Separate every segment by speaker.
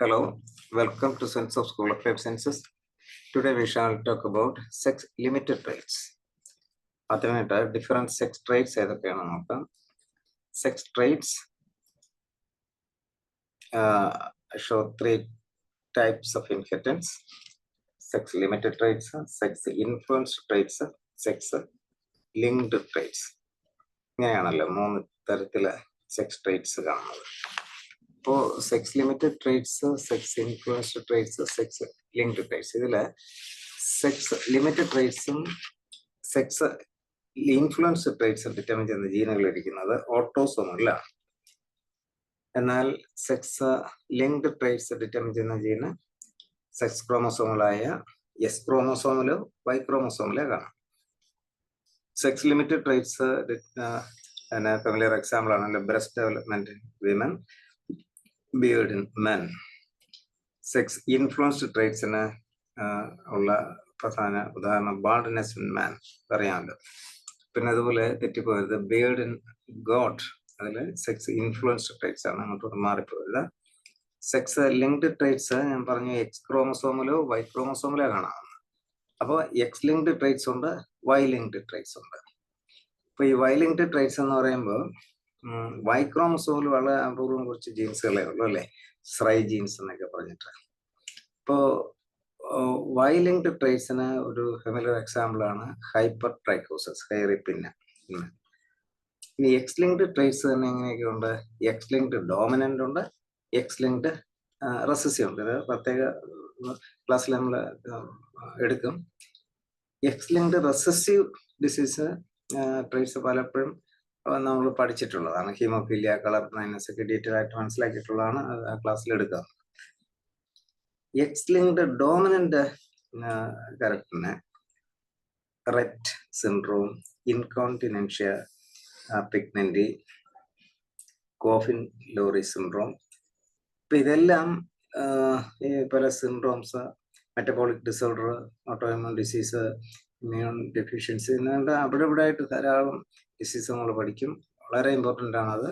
Speaker 1: Hello, welcome to Sense of School of Life Sciences. Today we shall talk about sex limited traits. അതിനായിട്ട് different sex traits ഏതൊക്കെയാണ് നോക്കാം. Sex traits show three types of inheritance: sex limited traits, sex influenced traits, sex linked traits. ഇങ്ങനെയാണല്ലോ മൂന്ന് തരത്തിലെ sex traits കാണുന്നത്. ഇപ്പോൾ sex limited traits, sex influenced traits, sex linked traits. ഇതിൽ sex limited ട്രേറ്റ്സും sex influenced ട്രേറ്റ്സും determine ചെയ്യുന്ന ജീനുകൾ ഇരിക്കുന്നത് ഓട്ടോസോമിലാണ്. എന്നാൽ സെക്സ് ലിങ്ക്ഡ് ട്രേറ്റ്സ് ഡിറ്റർമിൻ ചെയ്യുന്ന ജീന് സെക്സ് ക്രോമസോമുകളായ എസ് ക്രോമസോമിലോ വൈ ക്രോമസോമിലോ കാണാം. Sex limited traits familiar example ആണല്ലോ breast development in women, beard in men. Sex influenced ട്രേറ്റ്സിന് ഉള്ള പ്രധാന ഉദാഹരണം ബാൾഡ്നെസ് ഇൻ മാൻ അറിയാമല്ലോ. പിന്നെ അതുപോലെ തെറ്റിപ്പോയത് ബിയേർഡ് ഇൻ ഗോഡ്, അതിൽ സെക്സ് ഇൻഫ്ലുവൻസ്ഡ് ട്രേറ്റ്സ് ആണ്, അങ്ങോട്ട് മാറിപ്പോയത്. സെക്സ് ലിങ്ക്ഡ് ട്രേറ്റ്സ് ഞാൻ പറഞ്ഞു എക്സ് ക്രോമസോമിലോ വൈ ക്രോമസോമിലോ കാണാം. അപ്പോൾ എക്സ് ലിങ്ക്ഡ് ട്രേറ്റ്സ് ഉണ്ട്, വൈ ലിങ്ക്ഡ് ട്രേറ്റ്സ് ഉണ്ട്. ഇപ്പൊ ഈ വൈ ലിങ്ക്ഡ് ട്രേറ്റ്സ് എന്ന് പറയുമ്പോൾ വൈ ക്രോമസോമിൽ വളരെ അപൂർവം കുറച്ച് ജീൻസുകളേ ഉള്ളൂ അല്ലെ, സ്രൈ ജീൻസ് എന്നൊക്കെ പറഞ്ഞിട്ട്. ഇപ്പോ വൈ ലിങ്ക്ഡ് ട്രേറ്റ്സിന് ഒരു ഫെമിലിയർ എക്സാമ്പിൾ ആണ് ഹൈപ്പർ ട്രൈക്കോസിസ്, ഹെയറി പിന്ന. ഇനി എക്സ് ലിങ്ക്ഡ് ട്രേറ്റ്സ് തന്നെ എങ്ങനെയൊക്കെ ഉണ്ട്? എക്സ് ലിങ്ക്ഡ് ഡോമിനന്റ് ഉണ്ട്, എക്സ് ലിങ്ക്ഡ് റെസസീവ് ഉണ്ട്. ഇത് പ്രത്യേക ക്ലാസ്സിൽ നമ്മൾ എടുക്കും. X linked recessive disease traits പലപ്പോഴും നമ്മൾ പഠിച്ചിട്ടുള്ളതാണ്. ഹീമോഫീലിയ, കളർ ബ്ലൈൻഡ്നെസ് ഒക്കെ ഡീറ്റെയിൽ ആയിട്ട് മനസ്സിലാക്കിയിട്ടുള്ളതാണ്, ആ ക്ലാസ്സിൽ എടുക്കുക. എക്സ് ലിങ്ക്ഡ് ഡോമിനന്റ് കറക്റ്റിന് Rett syndrome, incontinentia pigmenti, Coffin Lowry syndrome. ഇപ്പൊ ഇതെല്ലാം പല syndromes, metabolic disorder, autoimmune disease, immune deficiency എന്നുകൊണ്ട് അവിടെ ഇവിടെ ആയിട്ട് ധാരാളം ഡിസീസ് നമ്മൾ പഠിക്കും. വളരെ ഇമ്പോർട്ടൻ്റ് ആണത്.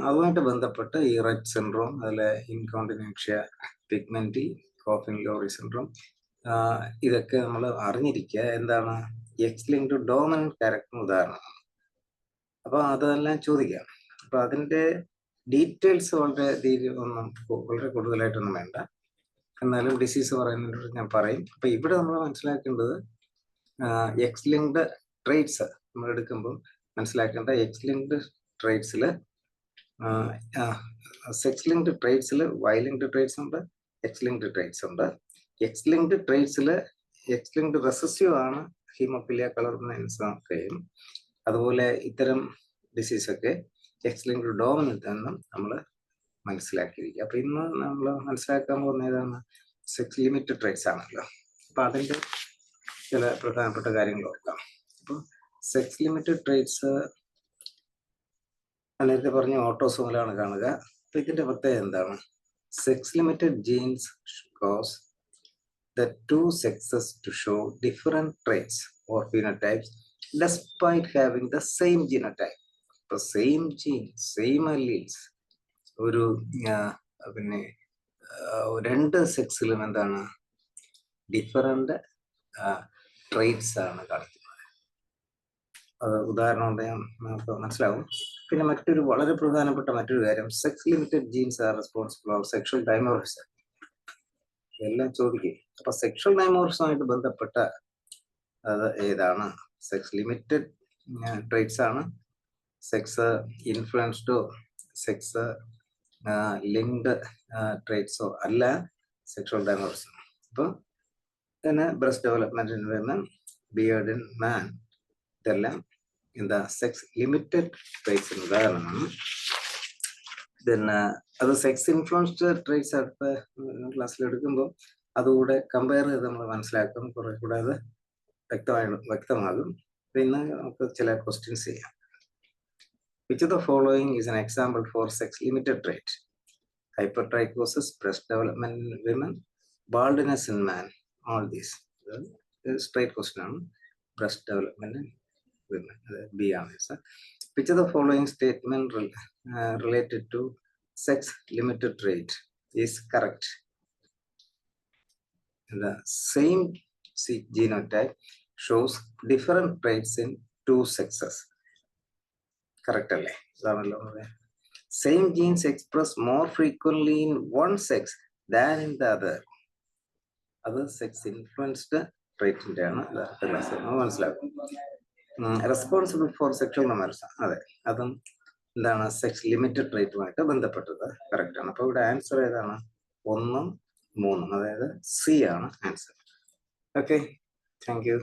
Speaker 1: അതുമായിട്ട് ബന്ധപ്പെട്ട് ഈ റെറ്റ് സിൻഡ്രോം, അതിലെ ഇൻകോണ്ടിനെൻഷ്യ പിഗ്മെന്റി, കോഫിൻ ലോറി സിൻഡ്രോം, ഇതൊക്കെ നമ്മൾ അറിഞ്ഞിരിക്കുക. എന്താണ്? എക്സ് ലിങ്ക്ഡ് ഡോമിനന്റ് ക്യാരക്ടറിന് ഉദാഹരണമാണ്. അപ്പൊ അതെല്ലാം ചോദിക്കാം. അപ്പൊ അതിന്റെ ഡീറ്റെയിൽസ് വളരെ കൂടുതലായിട്ടൊന്നും വേണ്ട, എന്നാലും ഡിസീസ് പറയുന്നത് ഞാൻ പറയും. അപ്പൊ ഇവിടെ നമ്മൾ മനസ്സിലാക്കേണ്ടത് എക്സ് ലിങ്ക്ഡ് ട്രേറ്റ്സ് നമ്മൾ എടുക്കുമ്പോൾ മനസ്സിലാക്കേണ്ട എക്സ് ലിങ്ക്ഡ് ട്രേറ്റ്സിൽ സെക്സ് ലിങ്ക്ഡ് ട്രേറ്റ്സിൽ വൈ ലിങ്ക്ഡ് ട്രേറ്റ്സ് ഉണ്ട്, എക്സ് ലിങ്ക്ഡ് ട്രേറ്റ്സ് ഉണ്ട്. എക്സ് ലിങ്ക്ഡ് ട്രേറ്റ്സിൽ എക്സ് ലിങ്ക്ഡ് റെസസീവ് ആണ് ഹീമോഫീലിയ, കളർ ബ്ലൈൻഡ്നെസ് ഒക്കെയും. അതുപോലെ ഇത്തരം ഡിസീസൊക്കെ എക്സ് ലിങ്ക്ഡ് ഡോമിനന്റ് എന്നും നമ്മൾ മനസ്സിലാക്കിയിരിക്കുക. അപ്പൊ ഇന്ന് നമ്മൾ മനസ്സിലാക്കാൻ പോകുന്ന ഏതാണ്? സെക്സ് ലിമിറ്റഡ് ട്രേറ്റ്സ് ആണല്ലോ. അപ്പൊ അതിന്റെ ചില പ്രധാനപ്പെട്ട കാര്യങ്ങൾ ഓർക്കാം. അപ്പോൾ സെക്സ് ലിമിറ്റഡ് ട്രേറ്റ്സ് നേരത്തെ പറഞ്ഞ ഓട്ടോസോമിലാണ് കാണുക. അപ്പൊ ഇതിന്റെ പ്രത്യേകത എന്താണ്? Sex limited genes cause the two sexes to show different traits or phenotypes despite having the same genotype. So same gene, same alleles. ഒരു പിന്നെ രണ്ട് സെക്സിലും എന്താണ് ഡിഫറെന്റ് ട്രേറ്റ്സ് ആണ് കാണിക്കുന്നത്. അത് ഉദാഹരണം ഉണ്ടെങ്കിൽ നമുക്ക് മനസ്സിലാവും. പിന്നെ മറ്റൊരു വളരെ പ്രധാനപ്പെട്ട മറ്റൊരു കാര്യം, sex limited genes are responsible for sexual dimorphism. എല്ലാം ചോദിക്കും. അപ്പൊ സെക്ഷൽ ഡൈമോർഫിസമായിട്ട് ബന്ധപ്പെട്ട അത് ഏതാണ്? സെക്സ് ലിമിറ്റഡ് ട്രേറ്റ്സ് ആണ്, സെക്സ് ഇൻഫ്ലുവൻസ്ഡോ സെക്സ് ലിങ്ക്ഡ് ട്രേറ്റ്സോ അല്ല സെക്ഷൽ ഡൈമോർഫിസം. അപ്പൊ തന്നെ breast development in women, beard in man, ഇതെല്ലാം എന്താ സെക്സ് ലിമിറ്റഡ് ട്രേറ്റ്സിന് ഉദാഹരണമാണ്. പിന്നെ അത് സെക്സ് ഇൻഫ്ലുവൻസ്ഡ് ട്രേറ്റ്സ് അടുത്ത ക്ലാസ്സിൽ എടുക്കുമ്പോൾ അതുകൂടെ കമ്പയർ ചെയ്ത് നമ്മൾ മനസ്സിലാക്കും, കുറെ കൂടെ അത് വ്യക്തമാകും. പിന്നെ നമുക്ക് ചില ക്വസ്റ്റ്യൻസ് ചെയ്യാം. Which of the following is an example for sex limited trait? Hypertrichosis, breast development in women, baldness in man. All these straight question ആണ്. breast development in women, B answer. Which of the following statement related to sex limited trait? is correct. The same genotype shows different traits in two sexes. Correct അല്ലേ? Same genes express more frequently in one sex than in the other. Other sex influenced trait ആണ് മനസ്സിലാക്കും. Responsible for sexual memories, അതെ, അതും എന്താണ് sex limited ട്രേറ്റുമായിട്ട് ബന്ധപ്പെട്ടത്. Correct ആണ്. അപ്പൊ ഇവിടെ ആൻസർ ഏതാണ്? 1 ഉം 3, അതായത് സി ആണ് ആൻസർ. Okay, thank you.